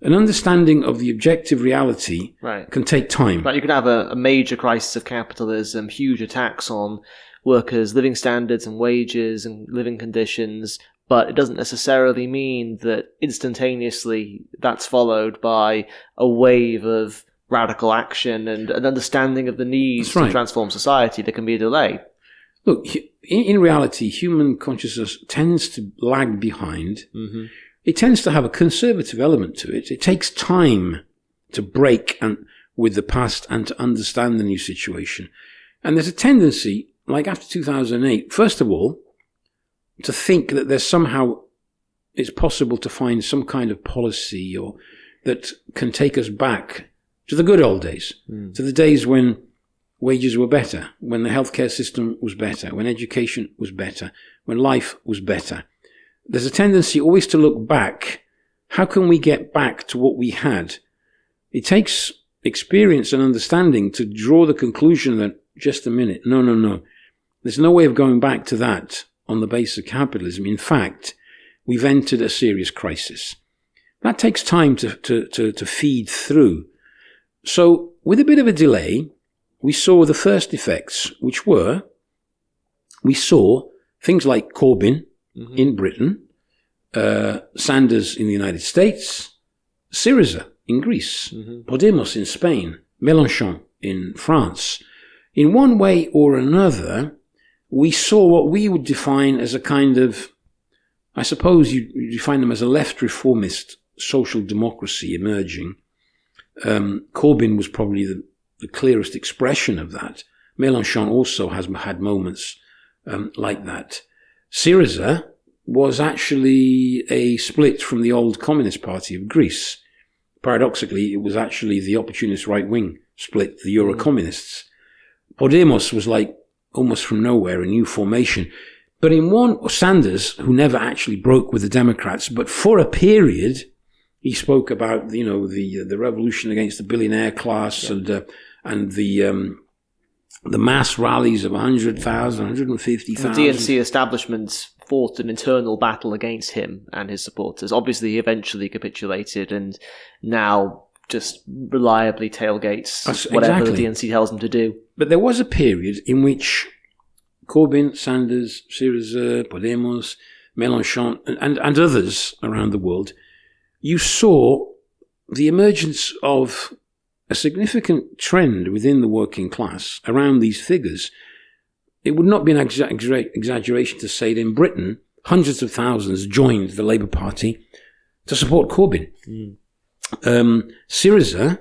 An understanding of the objective reality can take time. Right, you can have a major crisis of capitalism, huge attacks on workers' living standards and wages and living conditions, but it doesn't necessarily mean that instantaneously that's followed by a wave of radical action and an understanding of the needs to transform society. There can be a delay. Look, in reality, human consciousness tends to lag behind. It tends to have a conservative element to it. It takes time to break with the past and to understand the new situation. And there's a tendency, like after 2008, first of all, to think that it's possible to find some kind of policy or that can take us back to the good old days, to the days when wages were better, when the healthcare system was better, when education was better, when life was better. There's a tendency always to look back. How can we get back to what we had? It takes experience and understanding to draw the conclusion that, just a minute, no. There's no way of going back to that on the basis of capitalism. In fact, we've entered a serious crisis. That takes time to feed through. So, with a bit of a delay, we saw the first effects, which were, we saw things like Corbyn in Britain, Sanders in the United States, Syriza in Greece, Podemos in Spain, Mélenchon in France. In one way or another, we saw what we would define as a kind of, I suppose you define them as a left reformist social democracy emerging. Corbyn was probably the clearest expression of that. Mélenchon also has had moments like that. Syriza was actually a split from the old Communist Party of Greece. Paradoxically, it was actually the opportunist right-wing split, the Euro-communists. Podemos was like almost from nowhere, a new formation. But Sanders, who never actually broke with the Democrats, but for a period, he spoke about, the revolution against the billionaire class and the mass rallies of 100,000, 150,000. The DNC establishment fought an internal battle against him and his supporters. Obviously, he eventually capitulated and now just reliably tailgates whatever the DNC tells him to do. But there was a period in which Corbyn, Sanders, Syriza, Podemos, Mélenchon, and others around the world, you saw the emergence of a significant trend within the working class around these figures. It would not be an exaggeration to say that in Britain, hundreds of thousands joined the Labour Party to support Corbyn. Syriza,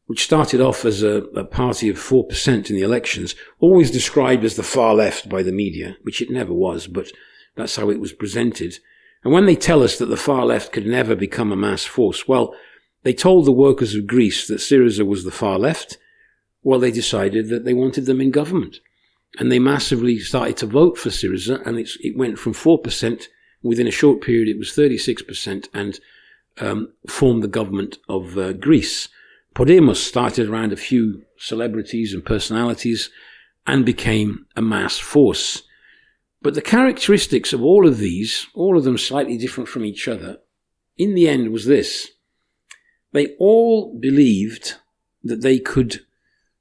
which started off as a party of 4% in the elections, always described as the far left by the media, which it never was, but that's how it was presented. And when they tell us that the far left could never become a mass force, well, they told the workers of Greece that Syriza was the far left. Well, they decided that they wanted them in government. And they massively started to vote for Syriza, and it went from 4%, within a short period it was 36%, and formed the government of Greece. Podemos started around a few celebrities and personalities and became a mass force. But the characteristics of all of these, all of them slightly different from each other, in the end was this. They all believed that they could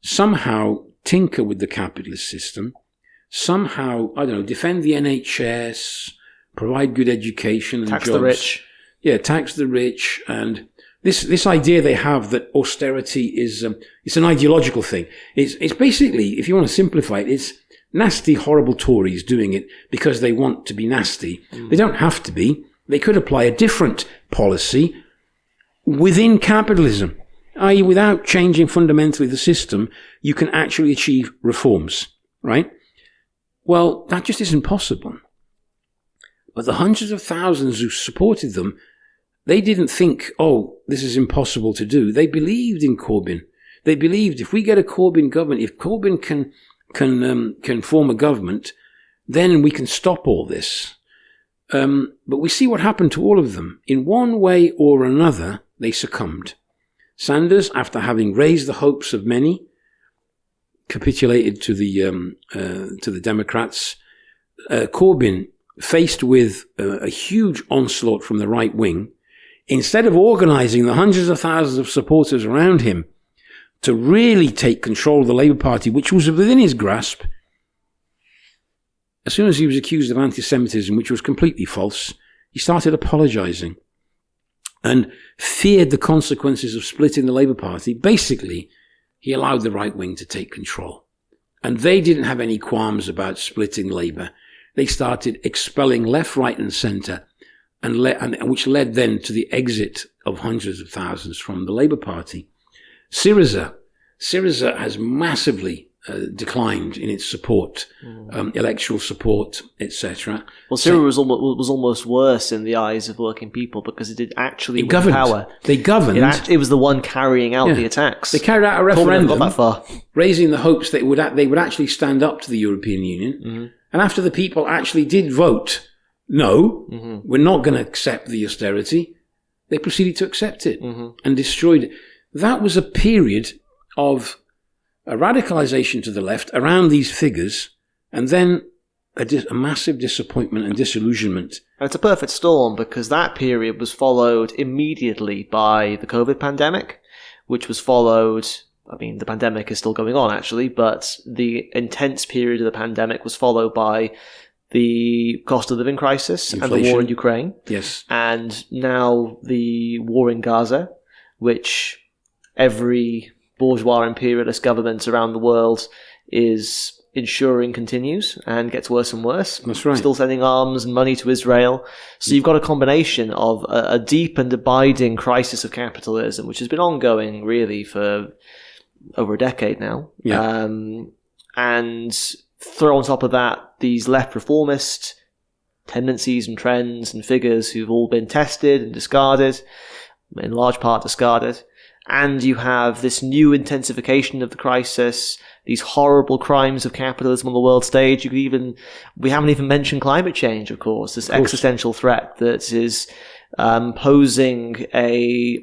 somehow tinker with the capitalist system, somehow, defend the NHS, provide good education and jobs. Tax the rich. Yeah, tax the rich. And this idea they have that austerity is it's an ideological thing. It's basically, if you want to simplify it, it's nasty, horrible Tories doing it because they want to be nasty. They don't have to be. They could apply a different policy within capitalism, i.e. without changing fundamentally the system, you can actually achieve reforms, right? Well, that just isn't possible. But the hundreds of thousands who supported them, they didn't think, this is impossible to do. They believed in Corbyn. They believed if we get a Corbyn government, if Corbyn can form a government, then we can stop all this. But we see what happened to all of them. In one way or another, they succumbed. Sanders, after having raised the hopes of many, capitulated to the Democrats. Corbyn, faced with a huge onslaught from the right wing, instead of organising the hundreds of thousands of supporters around him to really take control of the Labour Party, which was within his grasp, as soon as he was accused of anti-Semitism, which was completely false, he started apologising and feared the consequences of splitting the Labour Party. Basically, he allowed the right wing to take control. And they didn't have any qualms about splitting Labour. They started expelling left, right and centre, and which led then to the exit of hundreds of thousands from the Labour Party. Syriza has massively declined in its support, electoral support, etc. Well, Syriza was almost worse in the eyes of working people because it did actually win power. They governed. It was the one carrying out the attacks. They carried out a referendum, got that far. raising the hopes that they would actually stand up to the European Union. Mm-hmm. And after the people actually did vote, no, we're not going to accept the austerity, they proceeded to accept it and destroyed it. That was a period of a radicalization to the left around these figures, and then a massive disappointment and disillusionment. And it's a perfect storm because that period was followed immediately by the COVID pandemic, which was followed, the pandemic is still going on actually, but the intense period of the pandemic was followed by the cost of living crisis, inflation, and the war in Ukraine. Yes. And now the war in Gaza, which every bourgeois imperialist government around the world is ensuring continues and gets worse and worse. That's right. Still sending arms and money to Israel. So you've got a combination of a deep and abiding crisis of capitalism, which has been ongoing really for over a decade now. Yeah. And throw on top of that these left reformist tendencies and trends and figures who've all been tested and discarded, in large part discarded. And you have this new intensification of the crisis, these horrible crimes of capitalism on the world stage. We haven't even mentioned climate change, of course, this existential threat that is posing a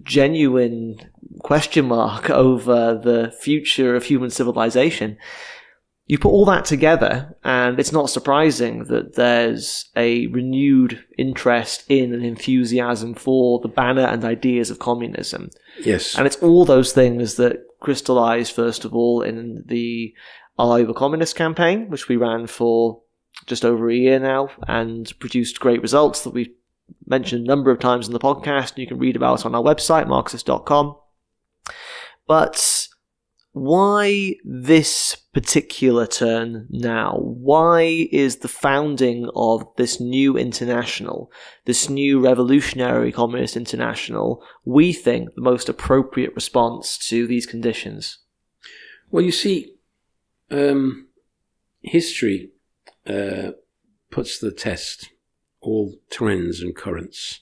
genuine question mark over the future of human civilization. You put all that together, and it's not surprising that there's a renewed interest in and enthusiasm for the banner and ideas of communism. Yes. And it's all those things that crystallized, first of all, in the Are the Communist campaign, which we ran for just over a year now, and produced great results that we've mentioned a number of times in the podcast, and you can read about on our website, Marxist.com. But why this particular turn now? Why is the founding of this new international, this new revolutionary communist international, we think the most appropriate response to these conditions? Well, you see, history puts to the test all trends and currents,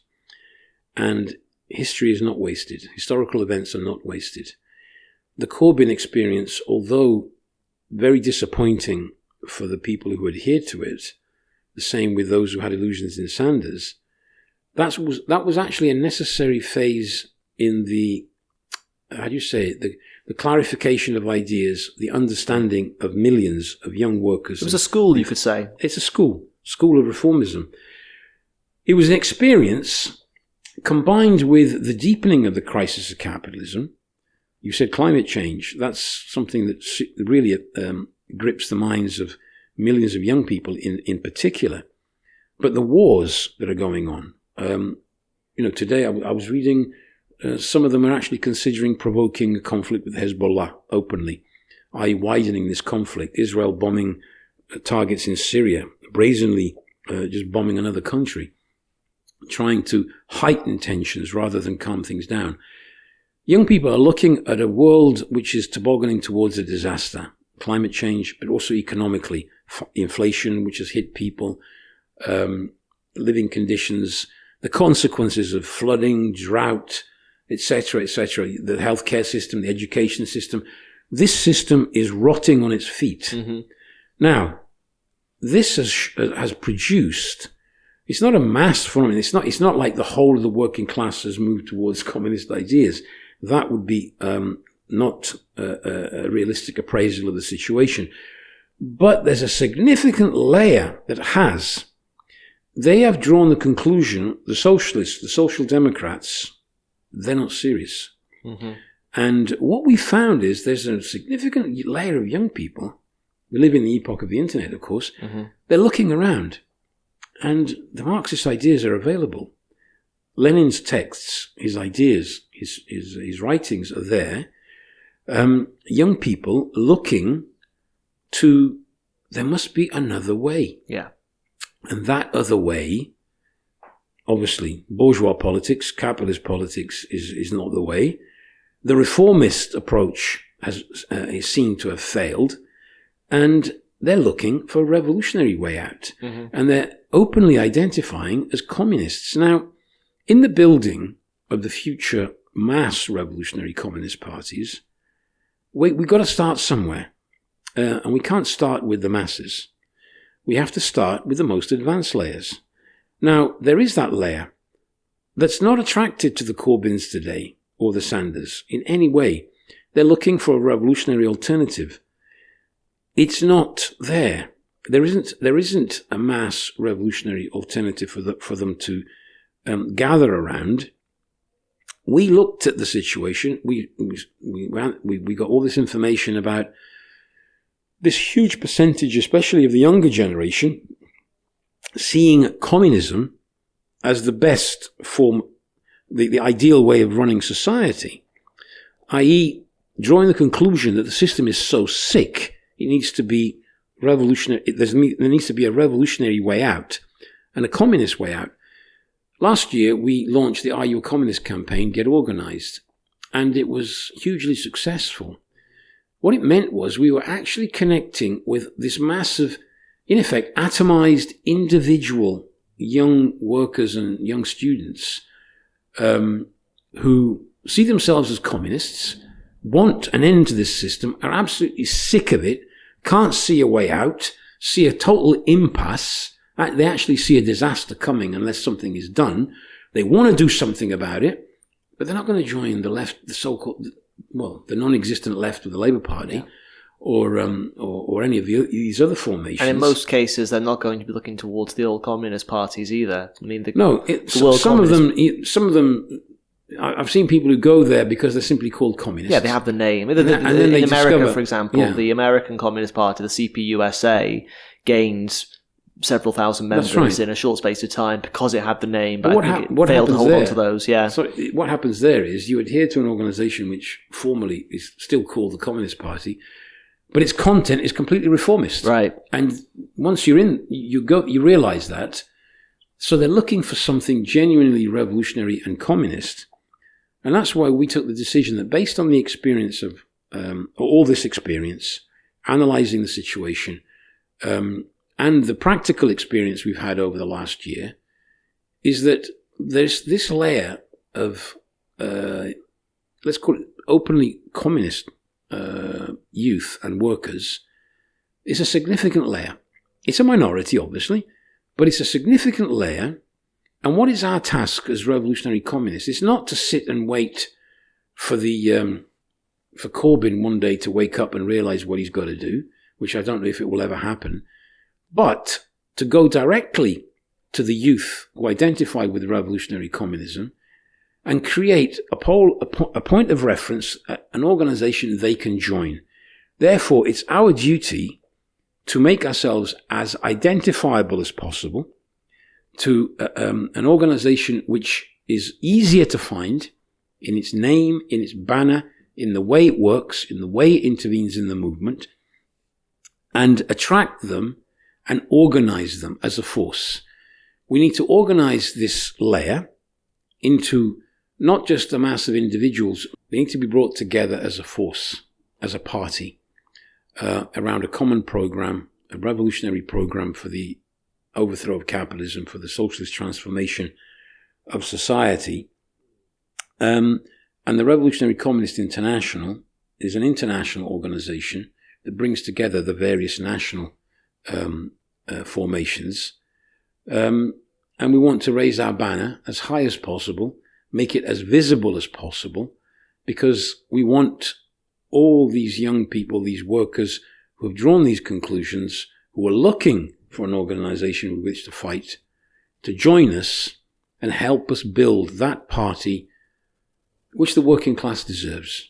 and history is not wasted. Historical events are not wasted. The Corbyn experience, although very disappointing for the people who adhered to it, the same with those who had illusions in Sanders, that was actually a necessary phase in the, the clarification of ideas, the understanding of millions of young workers. It was a school, you could say. It's a school of reformism. It was an experience combined with the deepening of the crisis of capitalism. You said climate change. That's something that really grips the minds of millions of young people in particular. But the wars that are going on, today I was reading, some of them are actually considering provoking a conflict with Hezbollah openly, i.e. widening this conflict. Israel bombing targets in Syria, brazenly just bombing another country, trying to heighten tensions rather than calm things down. Young people are looking at a world which is tobogganing towards a disaster. Climate change, but also economically. Inflation, which has hit people, living conditions, the consequences of flooding, drought, etc., etc., the healthcare system, the education system. This system is rotting on its feet. Mm-hmm. Now, this has produced, it's not a mass phenomenon. It's not like the whole of the working class has moved towards communist ideas. That would be not a realistic appraisal of the situation. But there's a significant layer that they have drawn the conclusion, the socialists, the social democrats, they're not serious. Mm-hmm. And what we found is there's a significant layer of young people, we live in the epoch of the internet, of course, mm-hmm. They're looking around, and the Marxist ideas are available. Lenin's texts, his ideas, his writings are there. Young people looking to, there must be another way. Yeah. And that other way, obviously, bourgeois politics, capitalist politics is not the way. The reformist approach is seen to have failed, and they're looking for a revolutionary way out. Mm-hmm. And they're openly identifying as communists. Now, in the building of the future mass revolutionary communist parties, we've got to start somewhere. And we can't start with the masses. We have to start with the most advanced layers. Now, there is that layer that's not attracted to the Corbyns today or the Sanders in any way. They're looking for a revolutionary alternative. It's not there. There isn't a mass revolutionary alternative for them to gather around. We looked at the situation. We got all this information about this huge percentage, especially of the younger generation, seeing communism as the best form, the ideal way of running society, i.e. drawing the conclusion that the system is so sick, it needs to be revolutionary. There needs to be a revolutionary way out and a communist way out. Last year, we launched the Are You a Communist campaign, Get Organized, and it was hugely successful. What it meant was we were actually connecting with this massive, in effect, atomized individual young workers and young students who see themselves as communists, want an end to this system, are absolutely sick of it, can't see a way out, see a total impasse. They actually see a disaster coming unless something is done. They want to do something about it, but they're not going to join the left, the so-called, the non-existent left of the Labour Party, or any of these other formations. And in most cases, they're not going to be looking towards the old communist parties either. I mean, some of them. I've seen people who go there because they're simply called communists. Yeah, they have the name. In America, for example, the American Communist Party, the CPUSA, gained several thousand members in a short space of time because it had the name, but I think it failed to hold on to those. Yeah. So what happens there is you adhere to an organisation which formally is still called the Communist Party, but its content is completely reformist. Right. And once you're in, you realise that. So they're looking for something genuinely revolutionary and communist. And that's why we took the decision that based on the experience of all this experience, analysing the situation, and the practical experience we've had over the last year, is that there's this layer of, let's call it openly communist youth and workers, is a significant layer. It's a minority, obviously, but it's a significant layer. And what is our task as revolutionary communists? It's not to sit and wait for for Corbyn one day to wake up and realise what he's got to do, which I don't know if it will ever happen, but to go directly to the youth who identify with revolutionary communism and create a point of reference, an organisation they can join. Therefore, it's our duty to make ourselves as identifiable as possible to an organisation which is easier to find in its name, in its banner, in the way it works, in the way it intervenes in the movement, and attract them and organise them as a force. We need to organise this layer into not just a mass of individuals. They need to be brought together as a force, as a party, around a common programme, a revolutionary programme for the overthrow of capitalism, for the socialist transformation of society. And the Revolutionary Communist International is an international organisation that brings together the various national formations. And we want to raise our banner as high as possible, make it as visible as possible, because we want all these young people, these workers who have drawn these conclusions, who are looking for an organisation with which to fight, to join us and help us build that party which the working class deserves.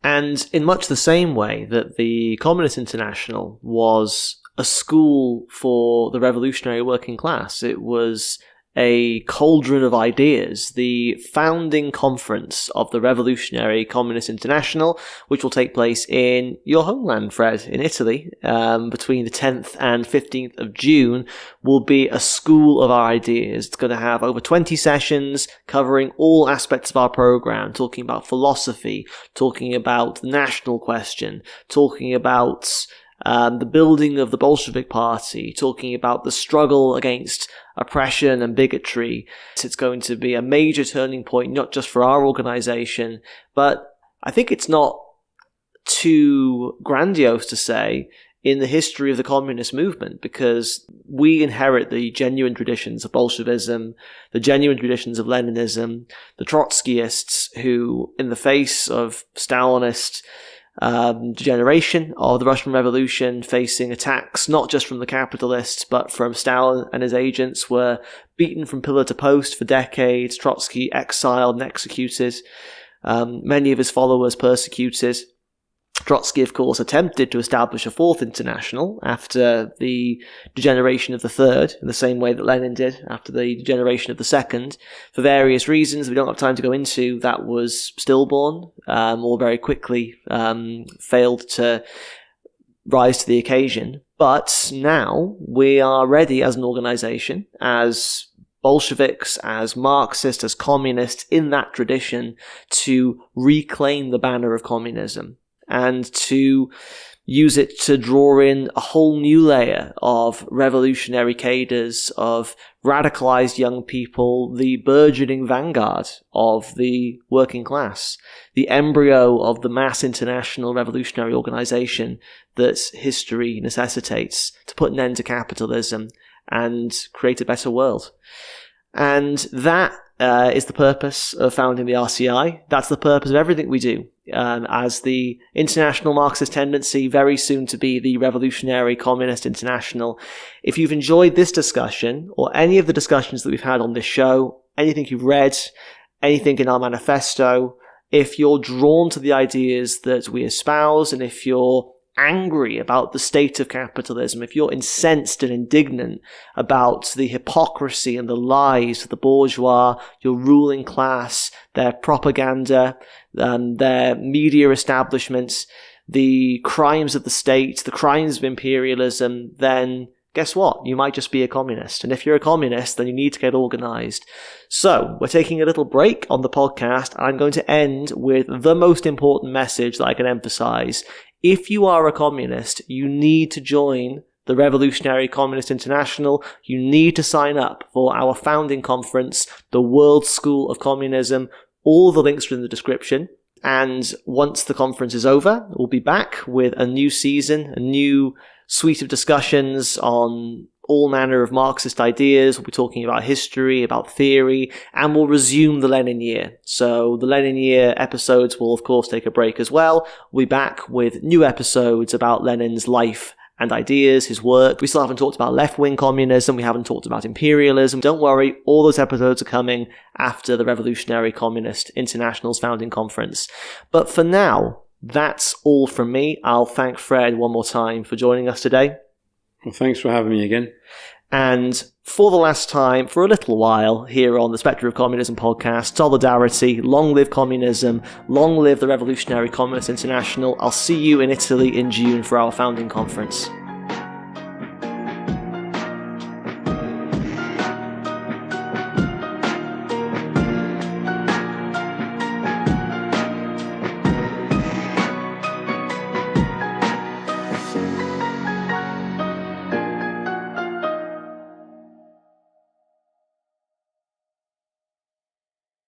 And in much the same way that the Communist International was a school for the revolutionary working class, it was a cauldron of ideas, the founding conference of the Revolutionary Communist International, which will take place in your homeland, Fred, in Italy, between the 10th and 15th of June, will be a school of our ideas. It's going to have over 20 sessions covering all aspects of our program, talking about philosophy, talking about the national question, talking about the building of the Bolshevik Party, talking about the struggle against oppression and bigotry. It's going to be a major turning point, not just for our organisation, but I think it's not too grandiose to say in the history of the communist movement, because we inherit the genuine traditions of Bolshevism, the genuine traditions of Leninism, the Trotskyists who, in the face of Stalinist degeneration of the Russian Revolution, facing attacks not just from the capitalists but from Stalin and his agents, were beaten from pillar to post for decades. Trotsky exiled and executed, many of his followers persecuted. Trotsky, of course, attempted to establish a fourth international after the degeneration of the third, in the same way that Lenin did after the degeneration of the second. For various reasons we don't have time to go into, that was stillborn, or very quickly failed to rise to the occasion. But now we are ready as an organization, as Bolsheviks, as Marxists, as communists in that tradition, to reclaim the banner of communism and to use it to draw in a whole new layer of revolutionary cadres, of radicalized young people, the burgeoning vanguard of the working class, the embryo of the mass international revolutionary organization that history necessitates to put an end to capitalism and create a better world. And that is the purpose of founding the RCI. That's the purpose of everything we do. As the International Marxist Tendency, very soon to be the Revolutionary Communist International. If you've enjoyed this discussion, or any of the discussions that we've had on this show, anything you've read, anything in our manifesto, if you're drawn to the ideas that we espouse, and if you're angry about the state of capitalism, if you're incensed and indignant about the hypocrisy and the lies of the bourgeois, your ruling class, their propaganda, their media establishments, the crimes of the state, the crimes of imperialism, then guess what? You might just be a communist. And if you're a communist, then you need to get organized. So, we're taking a little break on the podcast. I'm going to end with the most important message that I can emphasize. If you are a communist, you need to join the Revolutionary Communist International. You need to sign up for our founding conference, the World School of Communism. All the links are in the description. And once the conference is over, we'll be back with a new season, a new suite of discussions on all manner of Marxist ideas. We'll be talking about history, about theory, and we'll resume the Lenin year. So the Lenin year episodes will, of course, take a break as well. We'll be back with new episodes about Lenin's life and ideas, his work. We still haven't talked about left-wing communism. We haven't talked about imperialism. Don't worry, all those episodes are coming after the Revolutionary Communist International's founding conference. But for now, that's all from me. I'll thank Fred one more time for joining us today. Well, thanks for having me again. And for the last time, for a little while, here on the Spectre of Communism podcast, solidarity, long live communism, long live the Revolutionary Communist International. I'll see you in Italy in June for our founding conference.